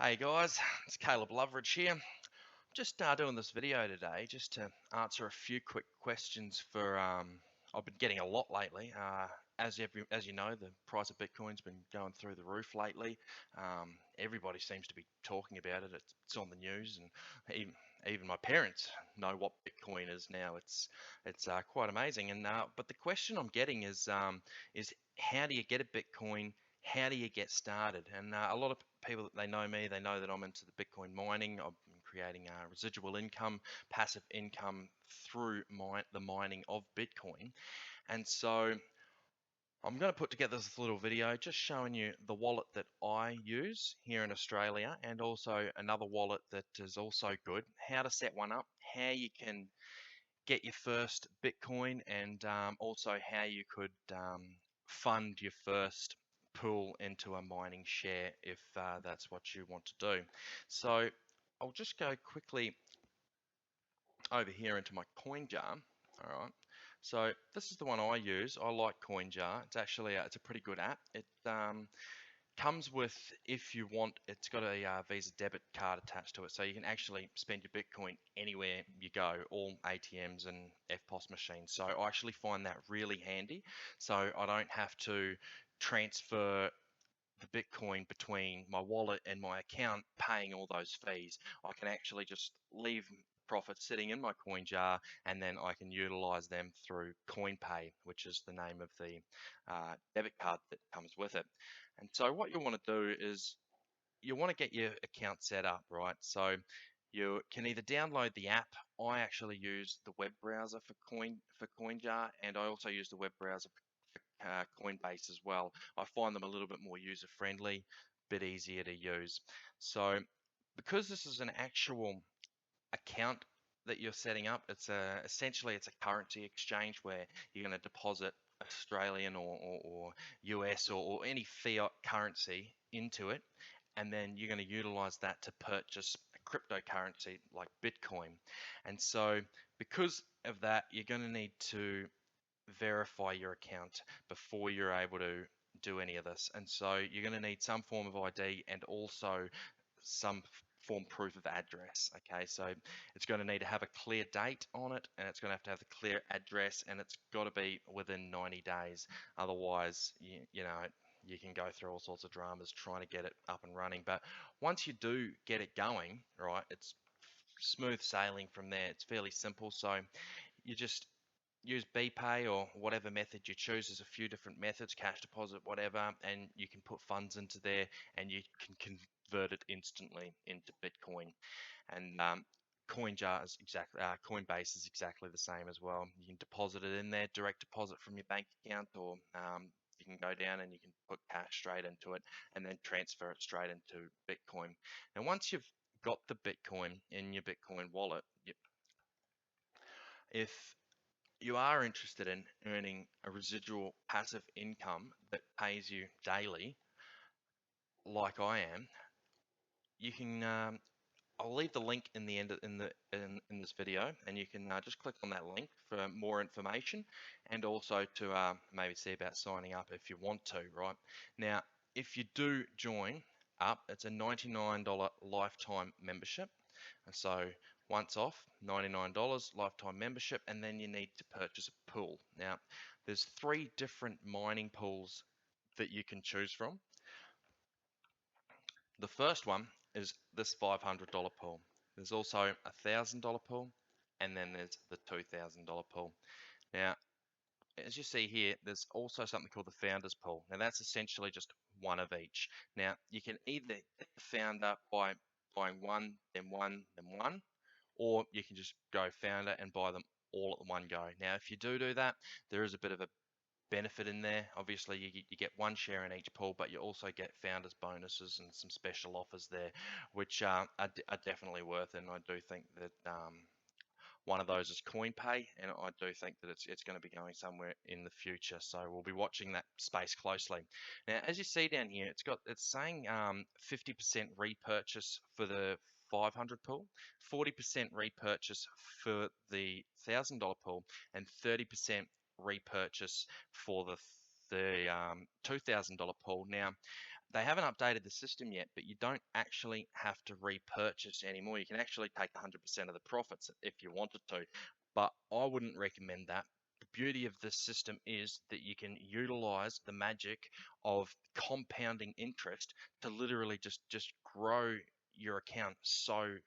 Hey guys, it's Caleb Loveridge here. Just doing this video today just to answer a few quick questions for I've been getting a lot lately. As you know, the price of Bitcoin's been going through the roof lately. Everybody seems to be talking about it. It's on the news, and even my parents know what Bitcoin is now. It's quite amazing. And but the question I'm getting is how do you get a Bitcoin? How do you get started? And a lot of people that they know me, they know that I'm into the Bitcoin mining. I've been creating residual income, passive income through the mining of Bitcoin. And so I'm going to put together this little video just showing you the wallet that I use here in Australia, and also another wallet that is also good, how to set one up, how you can get your first Bitcoin, and also how you could fund your first pool into a mining share if that's what you want to do. So I'll just go quickly over here into my coin jar. All right. So this is the one I use. I like CoinJar. It's actually it's a pretty good app. It comes with, if you want, it's got a Visa debit card attached to it, so you can actually spend your Bitcoin anywhere you go, all ATMs and FPOS machines. So I actually find that really handy. So I don't have to transfer the Bitcoin between my wallet and my account, paying all those fees. I can actually just leave profits sitting in my coin jar, and then I can utilize them through CoinPay, which is the name of the debit card that comes with it. And so what you want to do is you want to get your account set up, right? So you can either download the app. I actually use the web browser for CoinJar, and I also use the web browser for Coinbase as well. I find them a little bit more user friendly, bit easier to use. So because this is an actual account that you're setting up, essentially it's a currency exchange where you're going to deposit Australian or US or any fiat currency into it, and then you're going to utilize that to purchase a cryptocurrency like Bitcoin. And so because of that, you're going to need to verify your account before you're able to do any of this. And so you're going to need some form of ID and also some form proof of address. Okay, so it's going to need to have a clear date on it, and it's going to have a clear address, and it's got to be within 90 days. Otherwise, you know, you can go through all sorts of dramas trying to get it up and running. But once you do get it going, right, it's smooth sailing from there. It's fairly simple. So you just use BPay or whatever method you choose. There's a few different methods, cash deposit, whatever, and you can put funds into there and you can convert it instantly into Bitcoin. And CoinJar is Coinbase is exactly the same as well. You can deposit it in there, direct deposit from your bank account, or you can go down and you can put cash straight into it and then transfer it straight into Bitcoin. And once you've got the Bitcoin in your Bitcoin wallet, if you are interested in earning a residual passive income that pays you daily, like I am, you can. I'll leave the link in the end in this video, and you can just click on that link for more information, and also to maybe see about signing up if you want to. Right now, if you do join up, it's a $99 lifetime membership. And so once off, $99 lifetime membership, and then you need to purchase a pool. Now, there's 3 different mining pools that you can choose from. The first one is this $500 pool. There's also a $1,000 pool, and then there's the $2,000 pool. Now, as you see here, there's also something called the founders pool. Now that's essentially just one of each. Now you can either get the founder by buying one, then one, then one, or you can just go founder and buy them all at one go. Now if you do that, there is a bit of a benefit in there. Obviously you get one share in each pool, but you also get founders bonuses and some special offers there, which are definitely worth it. And I do think that one of those is CoinPay, and I do think that it's going to be going somewhere in the future. So we'll be watching that space closely. Now, as you see down here, it's saying 50% repurchase for the 500 pool, 40% repurchase for the $1,000 pool, and 30% repurchase for the $2,000 pool. Now, they haven't updated the system yet, but you don't actually have to repurchase anymore. You can actually take 100% of the profits if you wanted to, but I wouldn't recommend that. The beauty of this system is that you can utilize the magic of compounding interest to literally just grow your account so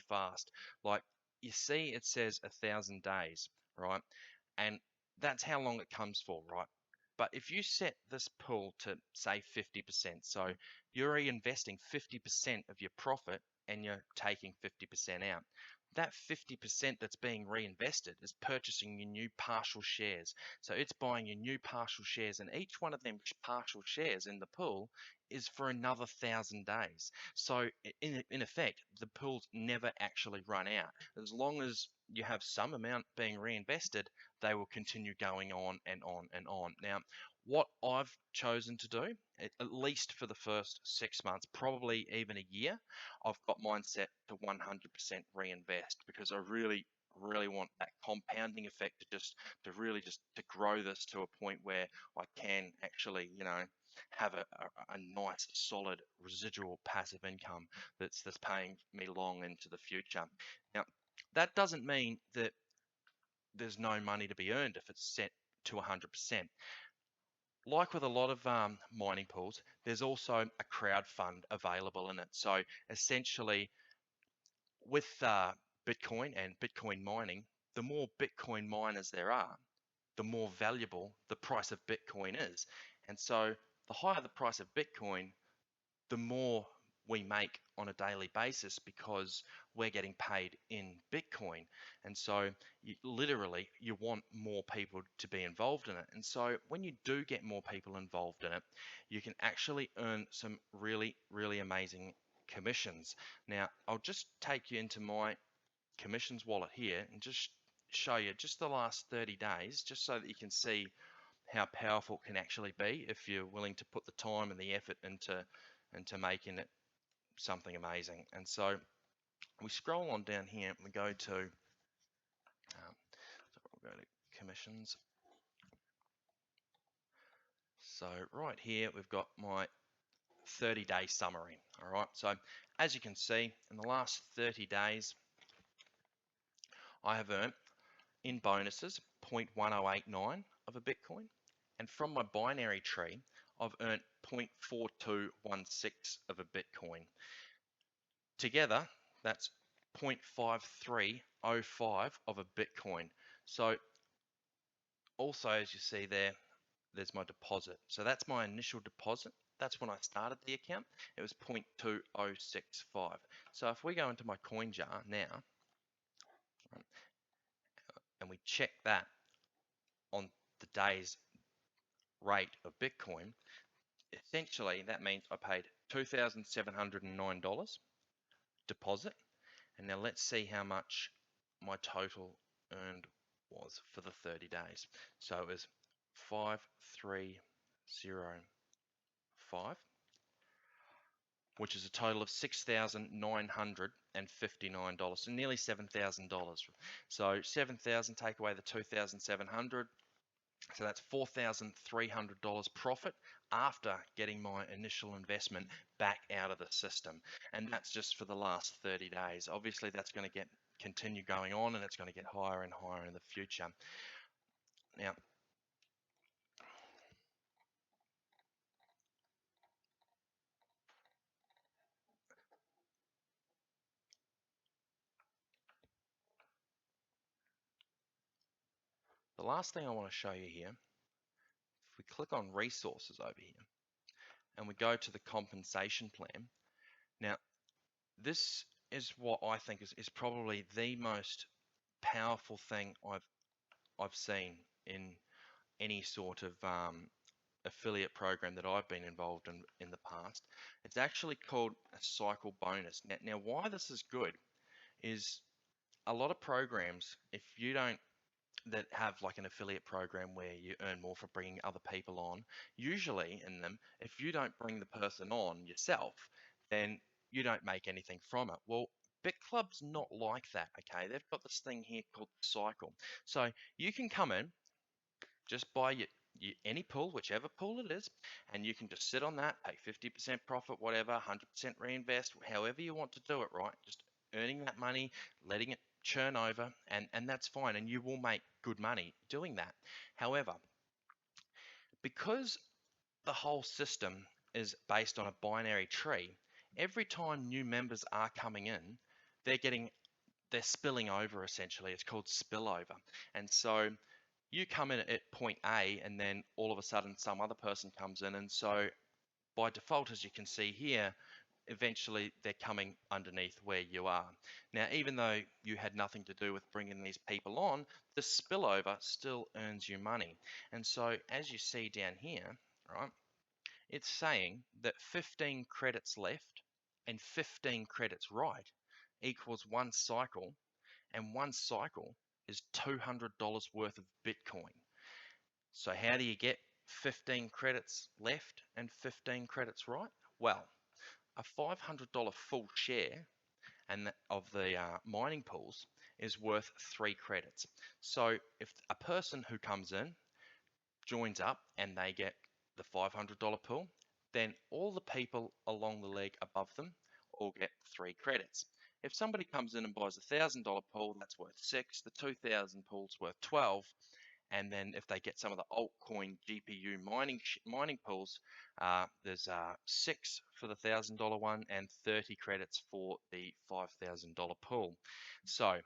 fast. Like, you see, it says 1,000 days, right? And that's how long it comes for, right? But if you set this pool to say 50%, so you're reinvesting 50% of your profit and you're taking 50% out. That 50% that's being reinvested is purchasing your new partial shares. So it's buying your new partial shares, and each one of them partial shares in the pool is for another 1,000 days. So in effect, the pools never actually run out. As long as you have some amount being reinvested, they will continue going on and on and on. Now, what I've chosen to do, at least for the first 6 months, probably even a year, I've got mine set to 100% reinvest, because I really want that compounding effect to really just to grow this to a point where I can actually, have a nice solid residual passive income that's paying me long into the future. Now, that doesn't mean that there's no money to be earned if it's set to 100%. Like with a lot of mining pools, there's also a crowd fund available in it. So essentially, with Bitcoin and Bitcoin mining, the more Bitcoin miners there are, the more valuable the price of Bitcoin is. And so the higher the price of Bitcoin, the more we make on a daily basis, because we're getting paid in Bitcoin. And so you want more people to be involved in it. And so when you do get more people involved in it, you can actually earn some really amazing commissions. Now, I'll just take you into my commissions wallet here and just show you just the last 30 days, just so that you can see how powerful it can actually be if you're willing to put the time and the effort into making it something amazing. And so we scroll on down here and we go to so we'll go to commissions. So right here we've got my 30-day summary. All right, so as you can see, in the last 30 days I have earned in bonuses 0.1089 of a Bitcoin, and from my binary tree I've earned 0.4216 of a Bitcoin. Together, that's 0.5305 of a Bitcoin. So also, as you see there, there's my deposit. So that's my initial deposit. That's when I started the account. It was 0.2065. So if we go into my coin jar now, and we check that on the day's rate of Bitcoin, essentially that means I paid $2,709 deposit. And now let's see how much my total earned was for the 30 days. So it was 5305, which is a total of $6,959, so nearly $7,000. So 7,000, take away the 2,700, so that's $4,300 profit after getting my initial investment back out of the system. And that's just for the last 30 days. Obviously, that's going to continue going on, and it's going to get higher and higher in the future. Now, the last thing I want to show you here, if we click on resources over here and we go to the compensation plan. Now, this is what I think is probably the most powerful thing I've seen in any sort of affiliate program that I've been involved in the past. It's actually called a cycle bonus. Now, why this is good is a lot of programs, if you don't, that have like an affiliate program where you earn more for bringing other people on, usually in them, if you don't bring the person on yourself, then you don't make anything from it. Well, Bitclub's not like that, okay? They've got this thing here called cycle. So you can come in, just buy any pool, whichever pool it is, and you can just sit on that, pay 50% profit, whatever, 100% reinvest, however you want to do it, right? Just earning that money, letting it churn over, and that's fine, and you will make good money doing that. However, because the whole system is based on a binary tree, every time new members are coming in, they're spilling over essentially. It's called spillover. And so you come in at point A and then all of a sudden some other person comes in, and so by default, as you can see here, eventually they're coming underneath where you are. Now, even though you had nothing to do with bringing these people on, the spillover still earns you money. And so as you see down here, right, it's saying that 15 credits left and 15 credits right equals one cycle, and one cycle is $200 worth of Bitcoin. So how do you get 15 credits left and 15 credits right? Well, a $500 full share and of the mining pools is worth 3 credits. So if a person who comes in joins up and they get the $500 pool, then all the people along the leg above them all get 3 credits. If somebody comes in and buys a $1,000 pool, that's worth 6. The 2,000 pool's worth 12. And then if they get some of the altcoin GPU mining pools, there's 6 for the $1,000 one and 30 credits for the $5,000 pool. So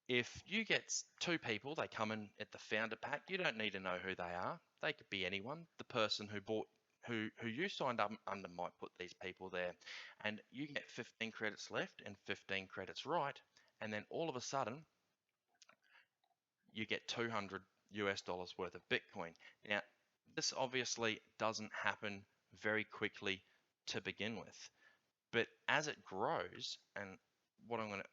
if you get 2 people, they come in at the founder pack, you don't need to know who they are. They could be anyone. The person who bought who you signed up under might put these people there, and you get 15 credits left and 15 credits right, and then all of a sudden you get 200 US dollars worth of Bitcoin. Now, this obviously doesn't happen very quickly to begin with, but as it grows, and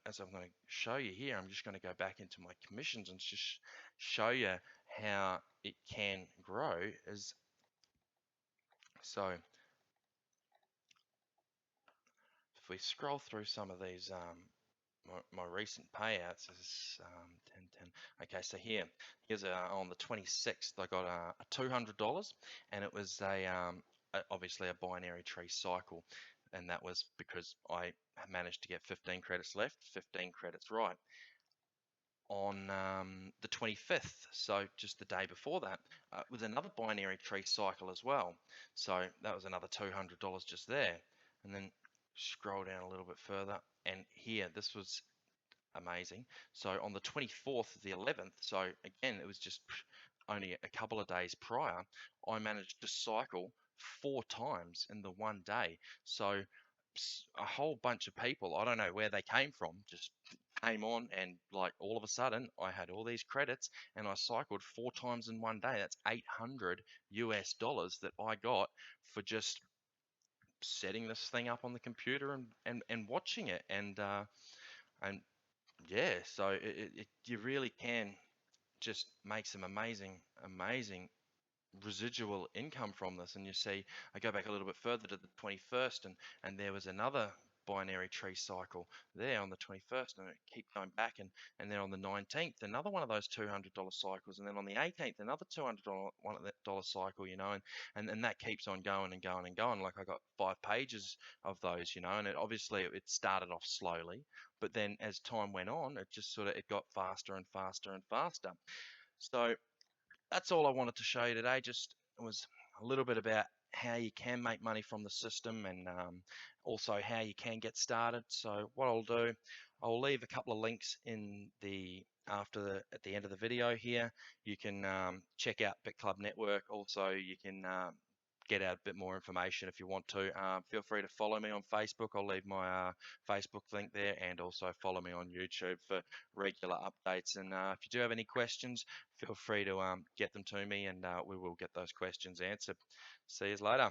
as I'm going to show you here, I'm just going to go back into my commissions and just show you how it can grow. So if we scroll through some of these my recent payouts is 10. Okay, so here's on the 26th, I got a $200, and it was obviously a binary tree cycle, and that was because I managed to get 15 credits left, 15 credits right. On the 25th, so just the day before that, was another binary tree cycle as well. So that was another $200 just there, and then scroll down a little bit further, and here this was amazing. So on the 24th of the 11th, so again, it was just only a couple of days prior, I managed to cycle 4 times in the one day. So a whole bunch of people, I don't know where they came from, just came on, and like all of a sudden I had all these credits and I cycled 4 times in one day. That's 800 US dollars that I got for just setting this thing up on the computer and watching it. And yeah, so you really can just make some amazing residual income from this. And you see, I go back a little bit further to the 21st, and there was another binary tree cycle there on the 21st, and it keeps going back, and then on the 19th, another one of those $200 cycles, and then on the 18th, another $200 cycle, and that keeps on going and going and going. Like I got 5 pages of those, and it started off slowly, but then as time went on, it got faster and faster and faster. So that's all I wanted to show you today. Just was a little bit about how you can make money from the system, and also how you can get started. So what I'll do, I'll leave a couple of links at the end of the video here. You can check out Bitclub Network. Also, you can get out a bit more information if you want to. Feel free to follow me on Facebook. I'll leave my Facebook link there, and also follow me on YouTube for regular updates. And if you do have any questions, feel free to get them to me, and we will get those questions answered. See you later.